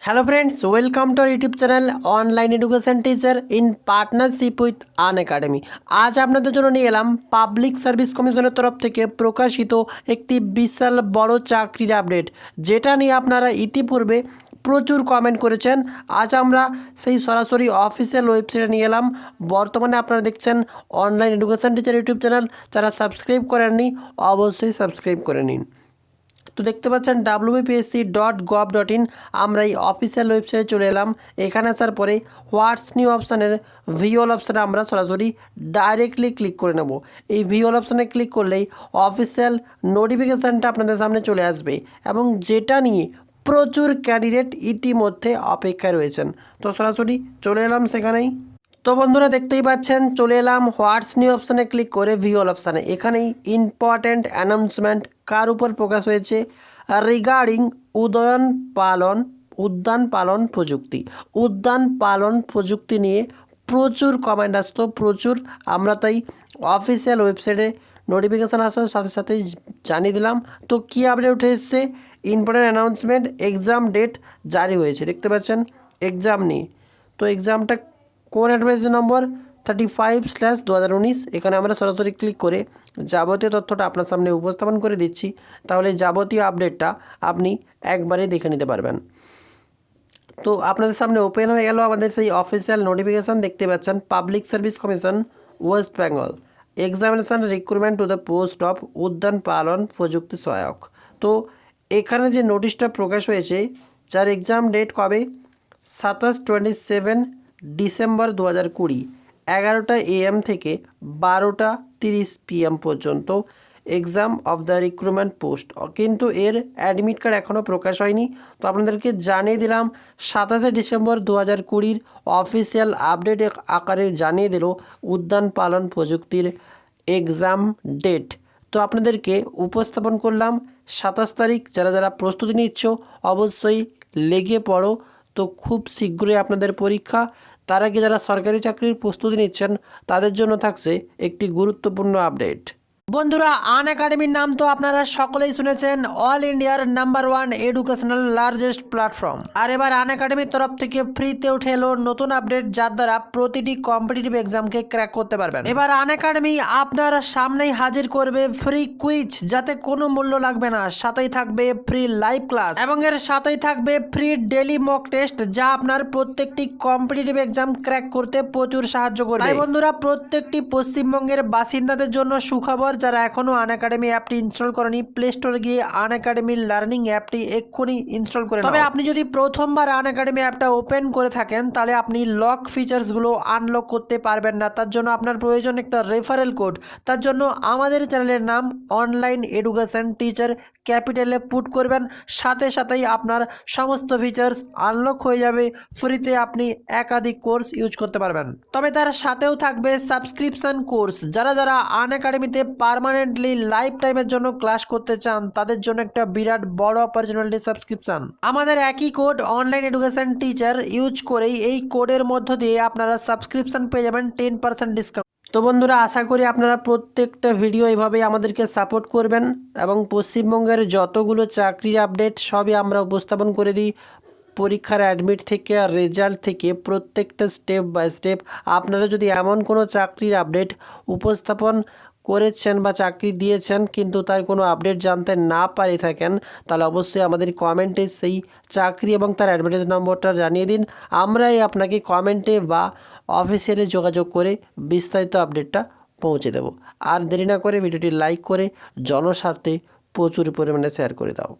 Hello friends, welcome to our YouTube channel Online Education Teacher in partnership with Unacademy। आज আপনাদের জন্য নিয়ে এলাম পাবলিক সার্ভিস কমিশনের তরফ থেকে প্রকাশিত একটি বিশাল বড় চাকরির আপডেট, যেটা নিয়ে আপনারা ইতিপূর্বে প্রচুর কমেন্ট করেছেন। আজ আমরা সেই সরাসরি অফিসিয়াল ওয়েবসাইটে নিয়ে এলাম। বর্তমানে আপনারা দেখছেন online education teacher YouTube channel. যারা সাবস্ক্রাইব করেননি অবশ্যই সাবস্ক্রাইব করে নিন। তো দেখতে পাচ্ছেন wbpsc.gov.in, আমরা এই অফিসিয়াল ওয়েবসাইটে চলে এলাম। এখানে আসার পরে হোয়াটস নিউ অপশানের ভিওল অপশানে আমরা সরাসরি ডাইরেক্টলি ক্লিক করে নেব। এই ভিওল অপশানে ক্লিক করলেই অফিসিয়াল নোটিফিকেশানটা আপনাদের সামনে চলে আসবে এবং যেটা নিয়ে প্রচুর ক্যান্ডিডেট ইতিমধ্যে অপেক্ষায় রয়েছেন। তো সরাসরি চলে এলাম সেখানেই। তো বন্ধুরা দেখতেই পাচ্ছেন চলে এলাম হোয়াটস নিউ অপশানে ক্লিক করে ভিওল অপশানে। এখানেই ইম্পর্ট্যান্ট অ্যানাউন্সমেন্ট কার উপর প্রকাশ হয়েছে, রিগার্ডিং উদ্যান পালন প্রযুক্তি নিয়ে প্রচুর কমেন্ট আসতো, প্রচুর। আমরা তাই অফিসিয়াল ওয়েবসাইটে নোটিফিকেশান আসার সাথে সাথেই জানিয়ে দিলাম। তো কী আপডেট উঠে এসছে, ইম্পর্ট্যান্ট অ্যানাউন্সমেন্ট, এক্সাম ডেট জারি হয়েছে। দেখতে পাচ্ছেন এক্সাম নিয়ে। তো এক্সামটা কোন অ্যাডভাইস নম্বর 35/2019, এখানে আমরা সরাসরি ক্লিক করে যাবতীয় তথ্যটা আপনার সামনে উপস্থাপন করে দিচ্ছি। তাহলে যাবতীয় আপডেটটা আপনি একবারে দেখে নিতে পারবেন। তো আপনাদের সামনে ওপেন হয়ে গেল আমাদের সেই অফিসিয়াল নোটিফিকেশান। দেখতে পাচ্ছেন public service commission West Bengal, examination recruitment to the post of উদ্যান পালন প্রযুক্তি সহায়ক। তো এখানে যে নোটিশটা প্রকাশ হয়েছে, যার এক্সাম ডেট কবে, 27 ডিসেম্বর 2020, 11টা AM থেকে 12:30 PM পর্যন্ত exam of the recruitment post. কিন্তু এর অ্যাডমিট কার্ড এখনও প্রকাশ হয়নি। তো আপনাদেরকে জানিয়ে দিলাম 27 ডিসেম্বর 2020 অফিসিয়াল আপডেট আকারে জানিয়ে দিল উদ্যান পালন প্রযুক্তির এক্সাম ডেট। তো আপনাদেরকে উপস্থাপন করলাম 27 তারিখ। যারা যারা প্রস্তুতি নিচ্ছ অবশ্যই লেগে পড়ো। তো খুব শীঘ্রই আপনাদের পরীক্ষা। তার আগে যারা সরকারি চাকরির প্রস্তুতি নিচ্ছেন তাদের জন্য থাকছে একটি গুরুত্বপূর্ণ আপডেট। বন্ধুরা, আনএকাডেমির নাম তো আপনারা সকলেই শুনেছেন, অল ইন্ডিয়ার নাম্বার 1 এডুকেশনাল লার্জেস্ট প্ল্যাটফর্ম। আর এবার আনএকাডেমির তরফ থেকে ফ্রিতে উঠে এলো নতুন আপডেট, যার দ্বারা প্রতিটি কম্পিটিটিভ এক্সামকে ক্র্যাক করতে পারবেন। এবার আনএকাডেমি আপনার সামনেই হাজির করবে ফ্রি কুইজ, যাতে কোনো মূল্য লাগবে না। সাথেই থাকবে ফ্রি লাইভ ক্লাস এবং এর সাথেই থাকবে ফ্রি ডেইলি মক টেস্ট, যা আপনার প্রত্যেকটি কম্পিটিটিভ এক্সাম ক্র্যাক করতে প্রচুর সাহায্য করবে। তাই বন্ধুরা, প্রত্যেকটি পশ্চিমবঙ্গের বাসিন্দাদের জন্য সুখবর। যারা এখনো আনএকাডেমি অ্যাপটি ইনস্টল করেনি, প্লে স্টোরে গিয়ে আনএকাডেমি লার্নিং অ্যাপটি এক্ষুনি ইনস্টল করে। তবে আপনি যদি প্রথমবার আনএকাডেমি অ্যাপটা ওপেন করে থাকেন, তাহলে আপনি লক ফিচার্সগুলো আনলক করতে পারবেন না। তার জন্য আপনার প্রয়োজন একটা রেফারেল কোড। তার জন্য আমাদের চ্যানেলের নাম অনলাইন এডুকেশন টিচার ক্যাপিটালে পুট করবেন, সাথে সাথেই আপনার সমস্ত ফিচার্স আনলক হয়ে যাবে। ফ্রিতে আপনি একাধিক কোর্স ইউজ করতে পারবেন। তবে তার সাথেও থাকবে সাবস্ক্রিপশন কোর্স। যারা যারা আনএকাডেমিতে পার্মানেন্টলি লাইফ টাইমের জন্য ক্লাস করতে চান, তাদের জন্য একটা বিরাট বড় অপরচুনিটি সাবস্ক্রিপশন। আমাদের একই code online education teacher use করেই এই কোডের মধ্য দিয়ে আপনারা সাবস্ক্রিপশন পেয়ে যাবেন 10% ডিসকাউন্ট। তো বন্ধুরা, আশা করি আপনারা প্রত্যেকটা ভিডিও এইভাবেই আমাদেরকে সাপোর্ট করবেন এবং পশ্চিমবঙ্গের যতগুলো চাকরির আপডেট সবই আমরা উপস্থাপন করে দিই। পরীক্ষার অ্যাডমিট থেকে আর রেজাল্ট থেকে প্রত্যেকটা স্টেপ বাই স্টেপ। আপনারা যদি এমন কোনো চাকরির আপডেট উপস্থাপন করেছেন বা চাকরি দিয়েছেন কিন্তু তার কোনো আপডেট জানতে না পারে থাকেন, তাহলে অবশ্যই আমাদের কমেন্টে সেই চাকরি এবং তার অ্যাডভার্টাইজ নম্বরটা জানিয়ে দিন। আমরাই আপনাকে কমেন্টে বা অফিসিয়ালি যোগাযোগ করে বিস্তারিত আপডেটটা পৌঁছে দেব। আর দেরি না করে ভিডিওটি লাইক করে জনস্বার্থে প্রচুর পরিমাণে শেয়ার করে দাও।